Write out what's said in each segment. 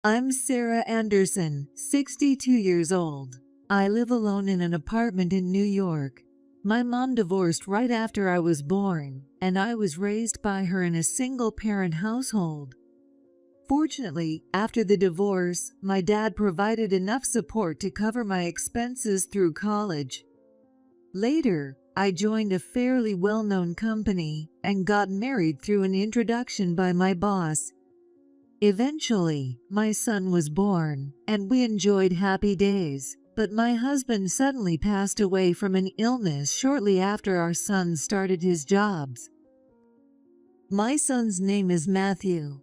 I'm Sarah Anderson, 62 years old. I live alone in an apartment in New York. My mom divorced right after I was born, and I was raised by her in a single-parent household. Fortunately, after the divorce, my dad provided enough support to cover my expenses through college. Later, I joined a fairly well-known company and got married through an introduction by my boss. Eventually, my son was born, and we enjoyed happy days, but my husband suddenly passed away from an illness shortly after our son started his jobs. My son's name is Matthew.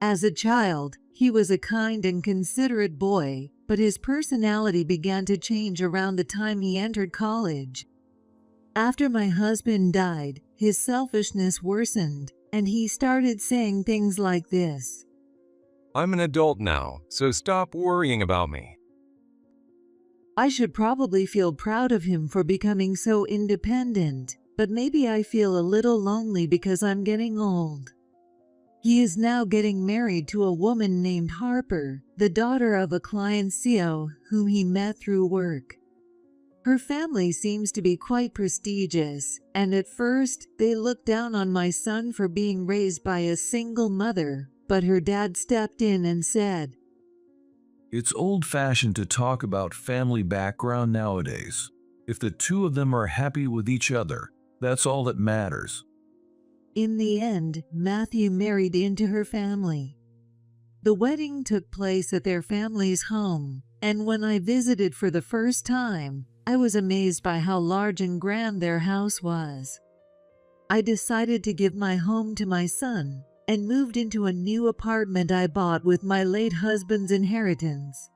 As a child, he was a kind and considerate boy, but his personality began to change around the time he entered college. After my husband died, his selfishness worsened, and he started saying things like this. I'm an adult now, so stop worrying about me. I should probably feel proud of him for becoming so independent, but maybe I feel a little lonely because I'm getting old. He is now getting married to a woman named Harper, the daughter of a client CEO whom he met through work. Her family seems to be quite prestigious, and at first, they looked down on my son for being raised by a single mother, but her dad stepped in and said, "It's old-fashioned to talk about family background nowadays. If the two of them are happy with each other, that's all that matters." In the end, Matthew married into her family. The wedding took place at their family's home, and when I visited for the first time, I was amazed by how large and grand their house was. I decided to give my home to my son and moved into a new apartment I bought with my late husband's inheritance.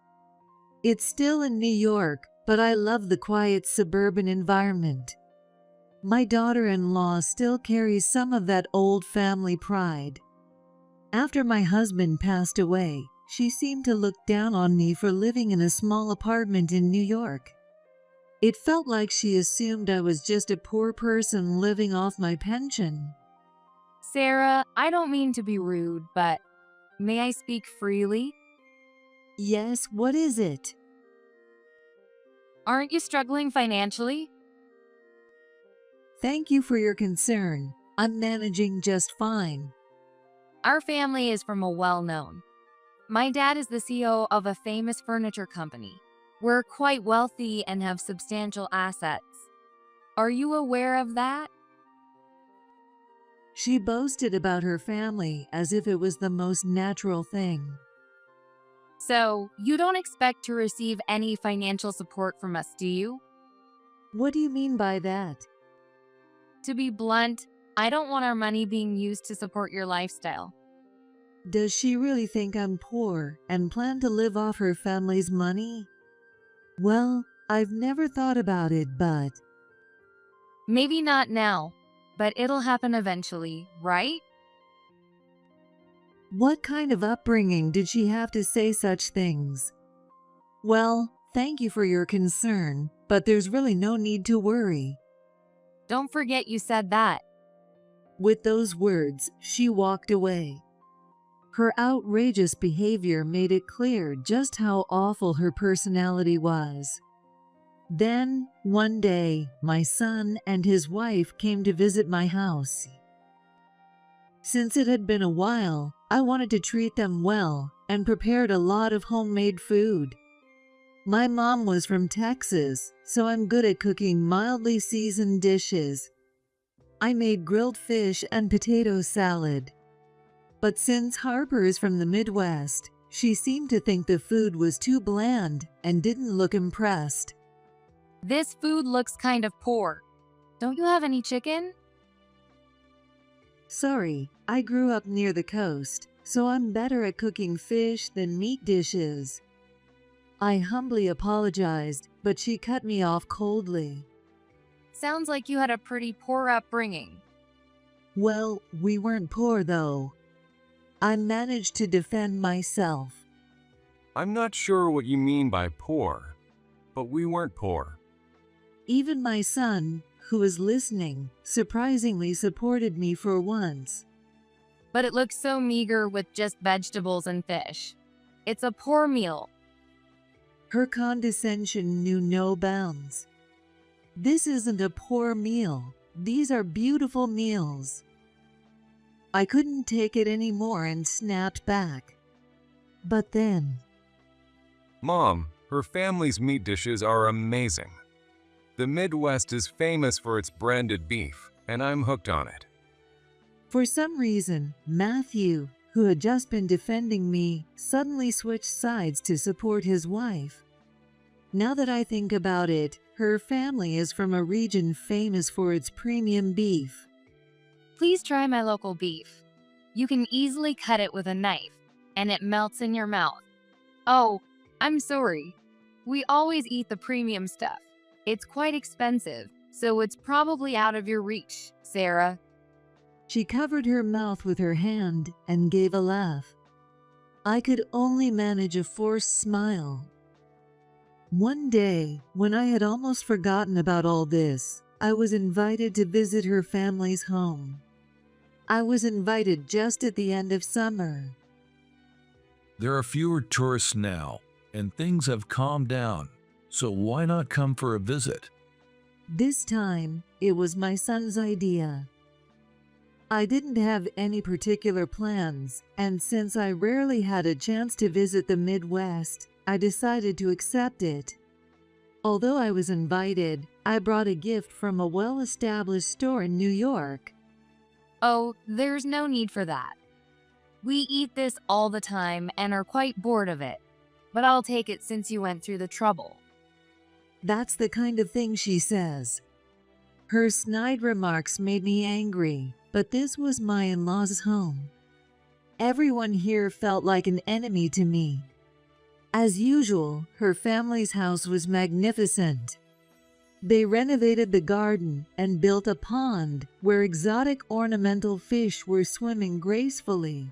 It's still in New York, but I love the quiet suburban environment. My daughter-in-law still carries some of that old family pride. After my husband passed away, she seemed to look down on me for living in a small apartment in New York. It felt like she assumed I was just a poor person living off my pension. Sarah, I don't mean to be rude, but may I speak freely? Yes, what is it? Aren't you struggling financially? Thank you for your concern. I'm managing just fine. Our family is from a well-known. My dad is the CEO of a famous furniture company. We're quite wealthy and have substantial assets. Are you aware of that? She boasted about her family as if it was the most natural thing. So, you don't expect to receive any financial support from us, do you? What do you mean by that? To be blunt, I don't want our money being used to support your lifestyle. Does she really think I'm poor and plan to live off her family's money? Well, I've never thought about it, but Maybe not now, but it'll happen eventually, right? what kind of upbringing did she have to say such things? Well, thank you for your concern, but there's really no need to worry. Don't forget you said that. With those words, she walked away. Her outrageous behavior made it clear just how awful her personality was. Then, one day, my son and his wife came to visit my house. Since it had been a while, I wanted to treat them well and prepared a lot of homemade food. My mom was from Texas, so I'm good at cooking mildly seasoned dishes. I made grilled fish and potato salad. But since Harper is from the Midwest, she seemed to think the food was too bland and didn't look impressed. This food looks kind of poor. Don't you have any chicken? Sorry, I grew up near the coast, so I'm better at cooking fish than meat dishes. I humbly apologized, but she cut me off coldly. Sounds like you had a pretty poor upbringing. Well, we weren't poor though. I managed to defend myself. I'm not sure what you mean by poor, but we weren't poor. Even my son, who was listening, surprisingly supported me for once. but it looks so meager with just vegetables and fish. It's a poor meal. Her condescension knew no bounds. This isn't a poor meal. These are beautiful meals. I couldn't take it anymore and snapped back. But then, Mom, her family's meat dishes are amazing. The Midwest is famous for its branded beef, and I'm hooked on it. for some reason, Matthew, who had just been defending me, suddenly switched sides to support his wife. Now that I think about it, her family is from a region famous for its premium beef. Please try my local beef. You can easily cut it with a knife, and it melts in your mouth. Oh, I'm sorry. We always eat the premium stuff. It's quite expensive, so it's probably out of your reach, Sarah. She covered her mouth with her hand and gave a laugh. I could only manage a forced smile. One day, when I had almost forgotten about all this, I was invited to visit her family's home. I was invited just at the end of summer. There are fewer tourists now, and things have calmed down, so why not come for a visit? This time, it was my son's idea. I didn't have any particular plans, and since I rarely had a chance to visit the Midwest, I decided to accept it. Although I was invited, I brought a gift from a well-established store in New York. Oh, there's no need for that. We eat this all the time and are quite bored of it, but I'll take it since you went through the trouble. That's the kind of thing she says. Her snide remarks made me angry, but this was my in-laws' home. Everyone here felt like an enemy to me. As usual, her family's house was magnificent. They renovated the garden and built a pond where exotic ornamental fish were swimming gracefully.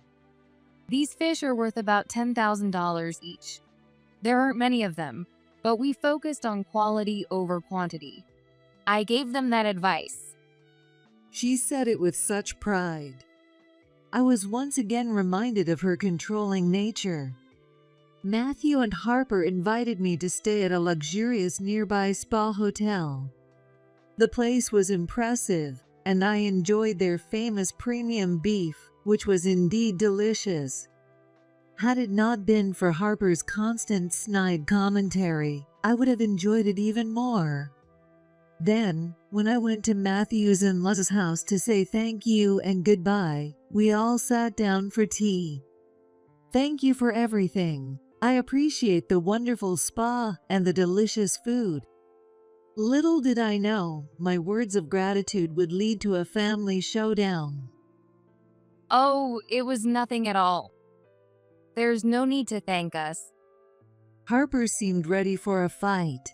These fish are worth about $10,000 each. There aren't many of them, but we focused on quality over quantity. I gave them that advice. She said it with such pride. I was once again reminded of her controlling nature. Matthew and Harper invited me to stay at a luxurious nearby spa hotel. The place was impressive, and I enjoyed their famous premium beef, which was indeed delicious. Had it not been for Harper's constant snide commentary, I would have enjoyed it even more. Then, when I went to Matthew's in-laws' house to say thank you and goodbye, we all sat down for tea. Thank you for everything. I appreciate the wonderful spa and the delicious food. Little did I know, my words of gratitude would lead to a family showdown. Oh, it was nothing at all. There's no need to thank us. Harper seemed ready for a fight.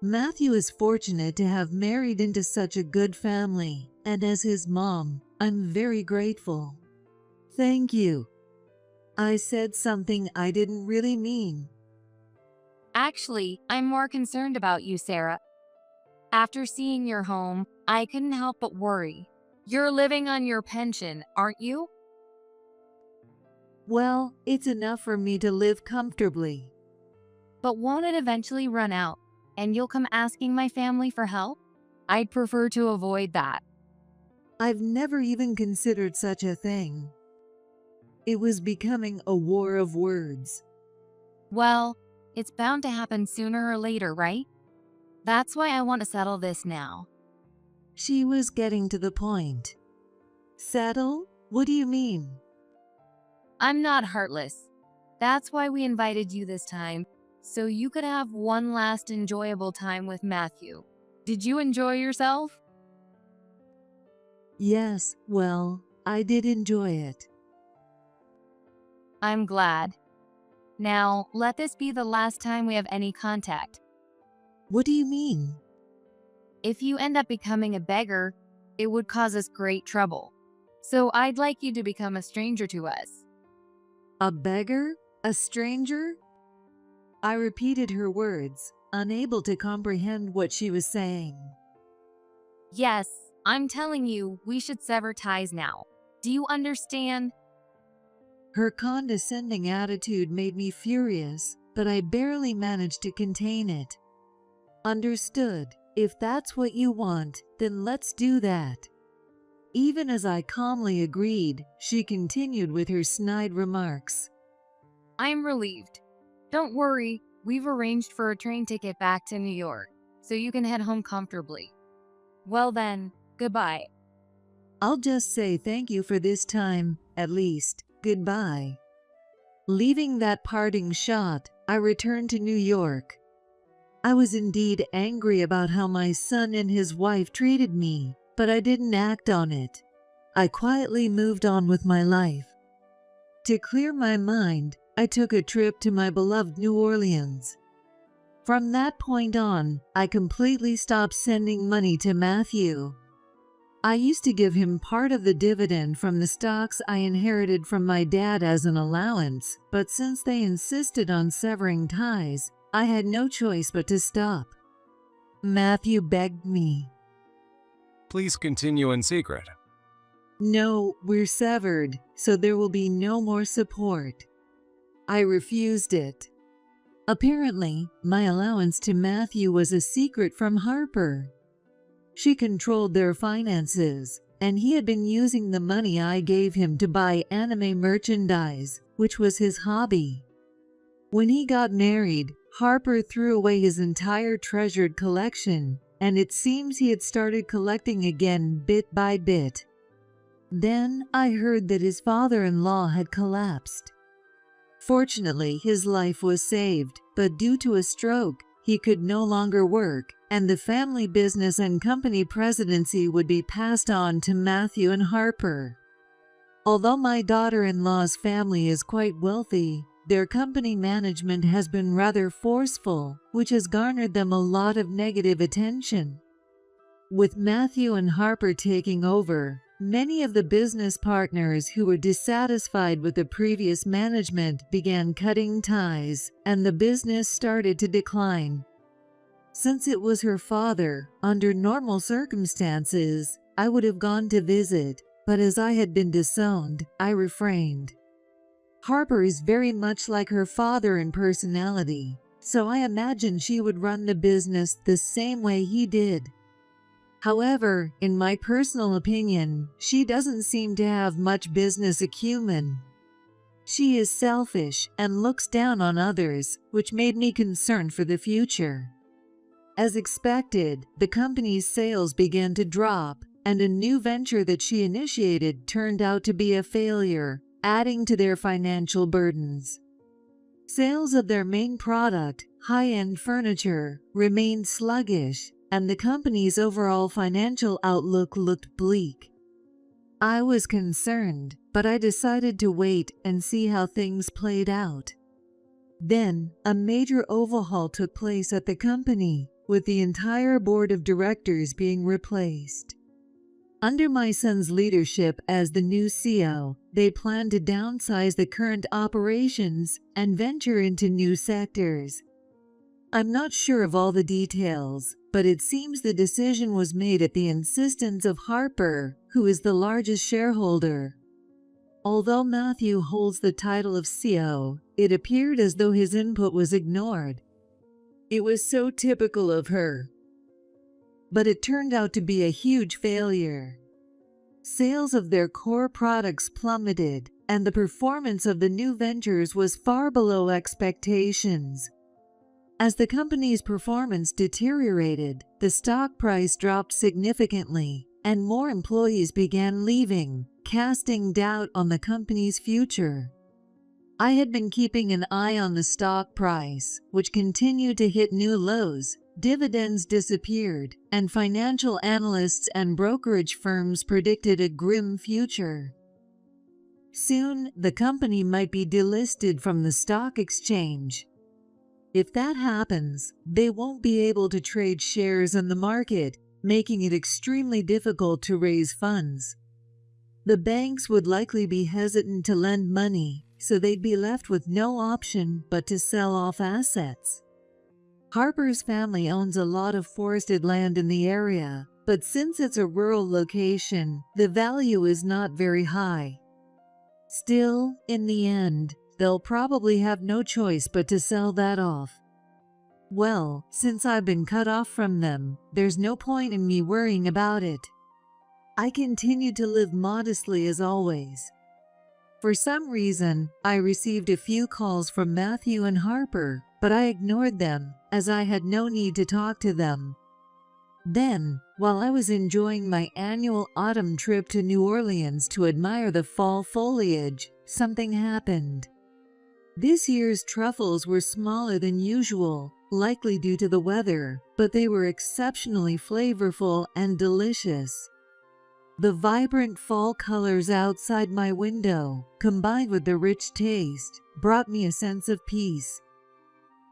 Matthew is fortunate to have married into such a good family, and as his mom, I'm very grateful. Thank you. I said something I didn't really mean. Actually, I'm more concerned about you, Sarah. After seeing your home, I couldn't help but worry. You're living on your pension, aren't you? Well, it's enough for me to live comfortably. But won't it eventually run out, and you'll come asking my family for help? I'd prefer to avoid that. I've never even considered such a thing. It was becoming a war of words. Well, it's bound to happen sooner or later, right? That's why I want to settle this now. She was getting to the point. Settle? What do you mean? I'm not heartless. That's why we invited you this time, so you could have one last enjoyable time with Matthew. Did you enjoy yourself? Yes, well, I did enjoy it. I'm glad. Now, let this be the last time we have any contact. What do you mean? If you end up becoming a beggar, it would cause us great trouble. So I'd like you to become a stranger to us. A beggar? A stranger? I repeated her words, unable to comprehend what she was saying. Yes, I'm telling you, we should sever ties now. Do you understand? Her condescending attitude made me furious, but I barely managed to contain it. Understood. If that's what you want, then let's do that. Even as I calmly agreed, she continued with her snide remarks. I'm relieved. Don't worry, we've arranged for a train ticket back to New York, so you can head home comfortably. Well then, goodbye. I'll just say thank you for this time, at least. Goodbye. Leaving that parting shot, I returned to New York. I was indeed angry about how my son and his wife treated me, but I didn't act on it. I quietly moved on with my life. To clear my mind, I took a trip to my beloved New Orleans. From that point on, I completely stopped sending money to Matthew. I used to give him part of the dividend from the stocks I inherited from my dad as an allowance, but since they insisted on severing ties, I had no choice but to stop. Matthew begged me. Please continue in secret. No, we're severed, so there will be no more support. I refused it. Apparently, my allowance to Matthew was a secret from Harper. She controlled their finances, and he had been using the money I gave him to buy anime merchandise, which was his hobby. When he got married, Harper threw away his entire treasured collection, and it seems he had started collecting again bit by bit. Then I heard that his father-in-law had collapsed. Fortunately, his life was saved, but due to a stroke, he could no longer work, and the family business and company presidency would be passed on to Matthew and Harper. Although my daughter-in-law's family is quite wealthy, their company management has been rather forceful, which has garnered them a lot of negative attention. With Matthew and Harper taking over, many of the business partners who were dissatisfied with the previous management began cutting ties, and the business started to decline. Since it was her father, under normal circumstances, I would have gone to visit, but as I had been disowned, I refrained. Harper is very much like her father in personality, so I imagine she would run the business the same way he did. However, in my personal opinion, she doesn't seem to have much business acumen. She is selfish and looks down on others, which made me concerned for the future. As expected, the company's sales began to drop, and a new venture that she initiated turned out to be a failure, adding to their financial burdens. Sales of their main product, high-end furniture, remained sluggish, and the company's overall financial outlook looked bleak. I was concerned, but I decided to wait and see how things played out. Then, a major overhaul took place at the company, with the entire board of directors being replaced. Under my son's leadership as the new CEO, they plan to downsize the current operations and venture into new sectors. I'm not sure of all the details, but it seems the decision was made at the insistence of Harper, who is the largest shareholder. Although Matthew holds the title of CEO, it appeared as though his input was ignored. It was so typical of her. But it turned out to be a huge failure. Sales of their core products plummeted, and the performance of the new ventures was far below expectations. As the company's performance deteriorated, the stock price dropped significantly, and more employees began leaving, casting doubt on the company's future. I had been keeping an eye on the stock price, which continued to hit new lows. Dividends disappeared, and financial analysts and brokerage firms predicted a grim future. Soon, the company might be delisted from the stock exchange. If that happens, they won't be able to trade shares in the market, making it extremely difficult to raise funds. The banks would likely be hesitant to lend money, so they'd be left with no option but to sell off assets. Harper's family owns a lot of forested land in the area, but since it's a rural location, the value is not very high. Still, in the end, they'll probably have no choice but to sell that off. Well, since I've been cut off from them, there's no point in me worrying about it. I continued to live modestly as always. For some reason, I received a few calls from Matthew and Harper, but I ignored them, as I had no need to talk to them. Then, while I was enjoying my annual autumn trip to New Orleans to admire the fall foliage, something happened. This year's truffles were smaller than usual, likely due to the weather, but they were exceptionally flavorful and delicious. The vibrant fall colors outside my window, combined with the rich taste, brought me a sense of peace.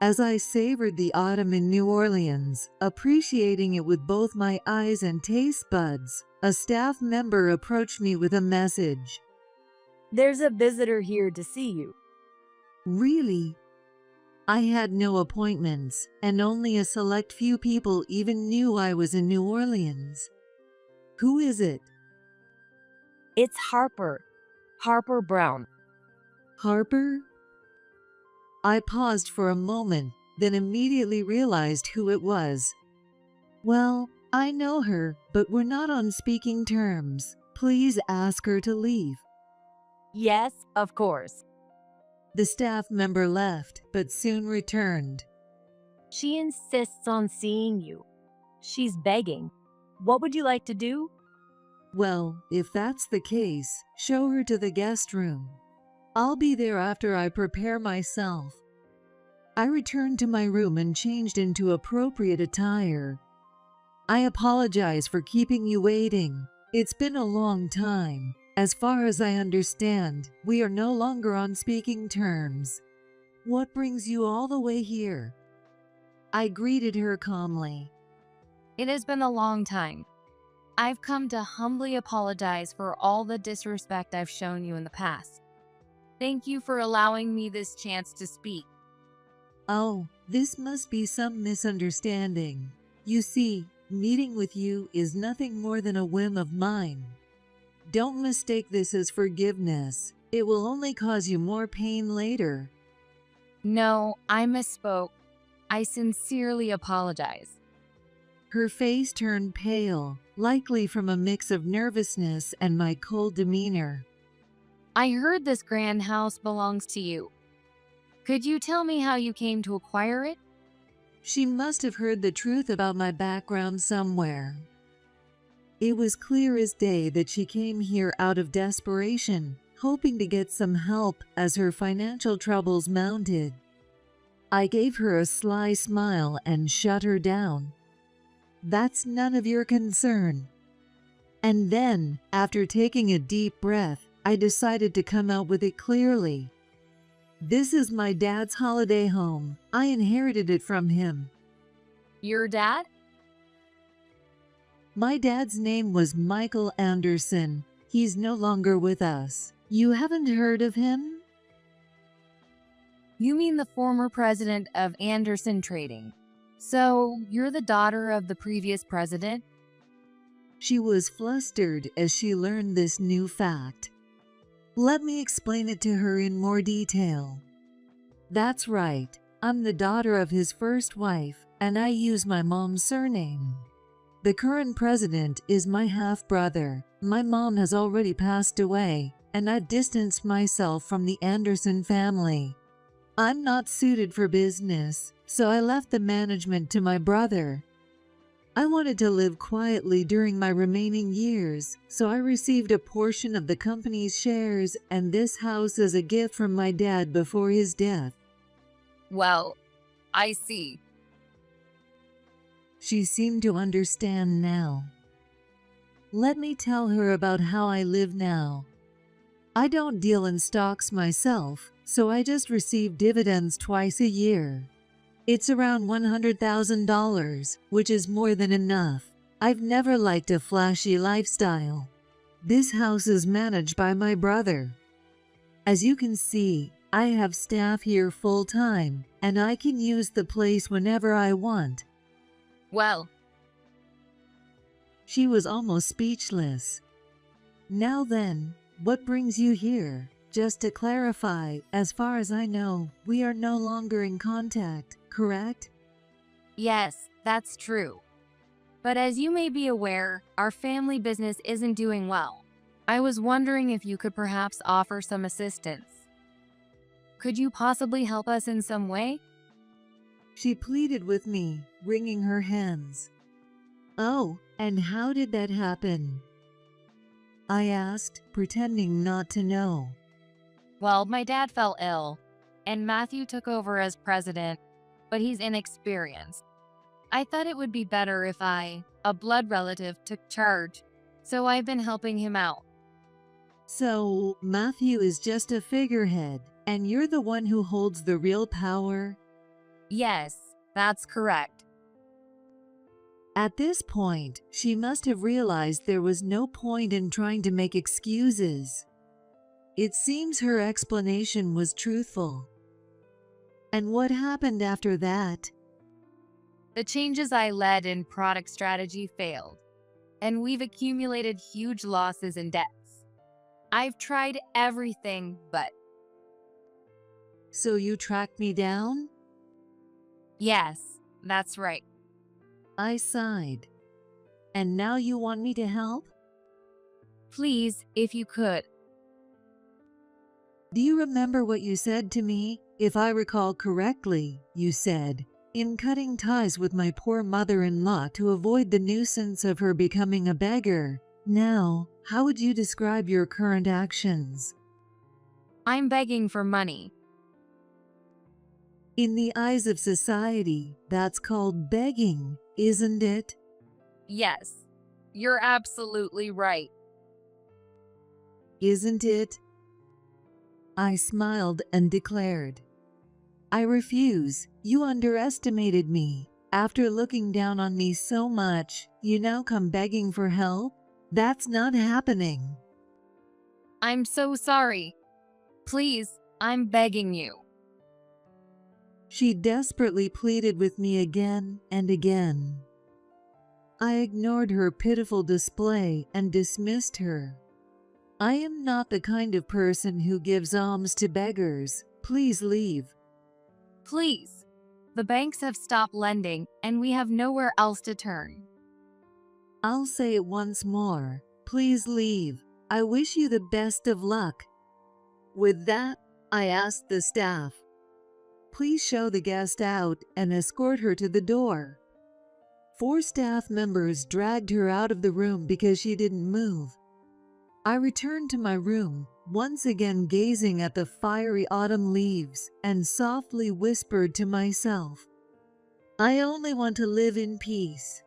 As I savored the autumn in New Orleans, appreciating it with both my eyes and taste buds, a staff member approached me with a message. "There's a visitor here to see you." Really? I had no appointments, and only a select few people even knew I was in New Orleans. Who is it? "It's Harper. Harper Brown." Harper? I paused for a moment, then immediately realized who it was. Well, I know her, but we're not on speaking terms. Please ask her to leave. "Yes, of course." The staff member left, but soon returned. "She insists on seeing you. She's begging. What would you like to do?" Well, if that's the case, show her to the guest room. I'll be there after I prepare myself. I returned to my room and changed into appropriate attire. I apologize for keeping you waiting. It's been a long time. As far as I understand, we are no longer on speaking terms. What brings you all the way here? I greeted her calmly. It has been a long time. I've come to humbly apologize for all the disrespect I've shown you in the past. Thank you for allowing me this chance to speak. Oh, this must be some misunderstanding. You see, meeting with you is nothing more than a whim of mine. Don't mistake this as forgiveness. It will only cause you more pain later. No, I misspoke. I sincerely apologize. Her face turned pale, likely from a mix of nervousness and my cold demeanor. I heard this grand house belongs to you. Could you tell me how you came to acquire it? She must have heard the truth about my background somewhere. It was clear as day that she came here out of desperation, hoping to get some help as her financial troubles mounted. I gave her a sly smile and shut her down. That's none of your concern. And then, after taking a deep breath, I decided to come out with it clearly. This is my dad's holiday home. I inherited it from him. Your dad? My dad's name was Michael Anderson. He's no longer with us. You haven't heard of him? You mean the former president of Anderson Trading. So, you're the daughter of the previous president? She was flustered as she learned this new fact. Let me explain it to her in more detail. That's right. I'm the daughter of his first wife, and I use my mom's surname. The current president is my half-brother. My mom has already passed away, and I've distanced myself from the Anderson family. I'm not suited for business, so I left the management to my brother. I wanted to live quietly during my remaining years, so I received a portion of the company's shares and this house as a gift from my dad before his death. Well, I see. She seemed to understand now. Let me tell her about how I live now. I don't deal in stocks myself, so I just receive dividends twice a year. It's around $100,000, which is more than enough. I've never liked a flashy lifestyle. This house is managed by my brother. As you can see, I have staff here full-time, and I can use the place whenever I want. Well, She was almost speechless. Now then, what brings you here? Just to clarify, as far as I know, we are no longer in contact, correct? Yes, that's true. But as you may be aware, our family business isn't doing well. I was wondering if you could perhaps offer some assistance. Could you possibly help us in some way? She pleaded with me, wringing her hands. Oh, and how did that happen? I asked, pretending not to know. Well, my dad fell ill, and Matthew took over as president, but he's inexperienced. I thought it would be better if I, a blood relative, took charge, so I've been helping him out. So, Matthew is just a figurehead, and you're the one who holds the real power? Yes, that's correct. At this point, she must have realized there was no point in trying to make excuses. It seems her explanation was truthful. And what happened after that? The changes I led in product strategy failed, and we've accumulated huge losses and debts. I've tried everything but. So you tracked me down? Yes, that's right. I sighed. And now you want me to help? Please, if you could. Do you remember what you said to me? If I recall correctly, you said, in cutting ties with my poor mother-in-law to avoid the nuisance of her becoming a beggar. Now, how would you describe your current actions? I'm begging for money. In the eyes of society, that's called begging, isn't it? Yes, you're absolutely right. Isn't it? I smiled and declared, I refuse. You underestimated me. After looking down on me so much, you now come begging for help? That's not happening. I'm so sorry. Please, I'm begging you. She desperately pleaded with me again and again. I ignored her pitiful display and dismissed her. I am not the kind of person who gives alms to beggars. Please leave. Please. The banks have stopped lending, and we have nowhere else to turn. I'll say it once more. Please leave. I wish you the best of luck. With that, I asked the staff, please show the guest out and escort her to the door. 4 staff members dragged her out of the room because she didn't move. I returned to my room, once again gazing at the fiery autumn leaves, and softly whispered to myself, I only want to live in peace.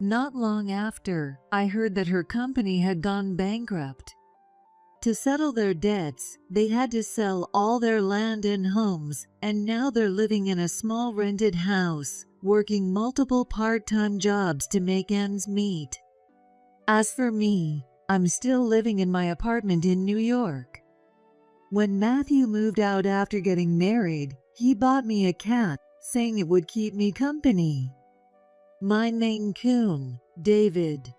Not long after, I heard that her company had gone bankrupt. To settle their debts, they had to sell all their land and homes, and now they're living in a small rented house, working multiple part-time jobs to make ends meet. As for me, I'm still living in my apartment in New York. When Matthew moved out after getting married, he bought me a cat, saying it would keep me company. My Maine Coon, David.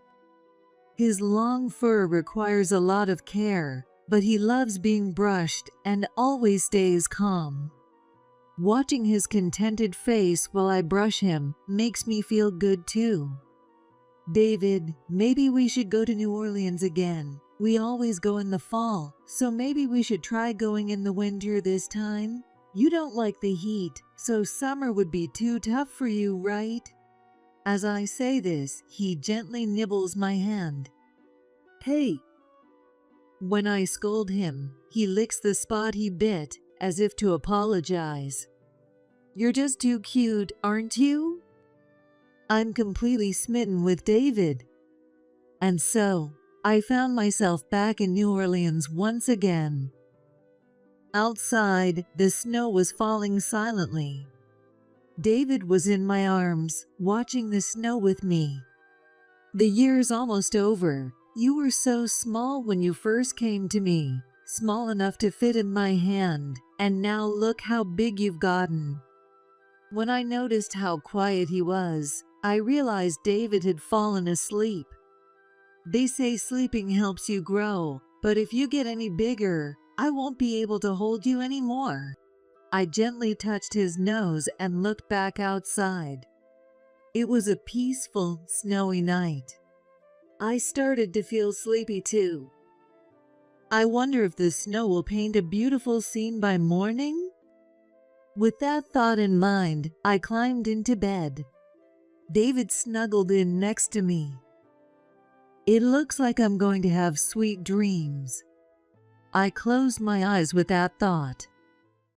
His long fur requires a lot of care, but he loves being brushed and always stays calm. Watching his contented face while I brush him makes me feel good too. David, maybe we should go to New Orleans again. We always go in the fall, so maybe we should try going in the winter this time. You don't like the heat, so summer would be too tough for you, right? As I say this, he gently nibbles my hand. Hey! When I scold him, he licks the spot he bit, as if to apologize. You're just too cute, aren't you? I'm completely smitten with David. And so, I found myself back in New Orleans once again. Outside, the snow was falling silently. David was in my arms, watching the snow with me. The year's almost over. You were so small when you first came to me, small enough to fit in my hand, and now look how big you've gotten. When I noticed how quiet he was, I realized David had fallen asleep. They say sleeping helps you grow, but if you get any bigger, I won't be able to hold you anymore. I gently touched his nose and looked back outside. It was a peaceful, snowy night. I started to feel sleepy too. I wonder if the snow will paint a beautiful scene by morning? With that thought in mind, I climbed into bed. David snuggled in next to me. It looks like I'm going to have sweet dreams. I closed my eyes with that thought.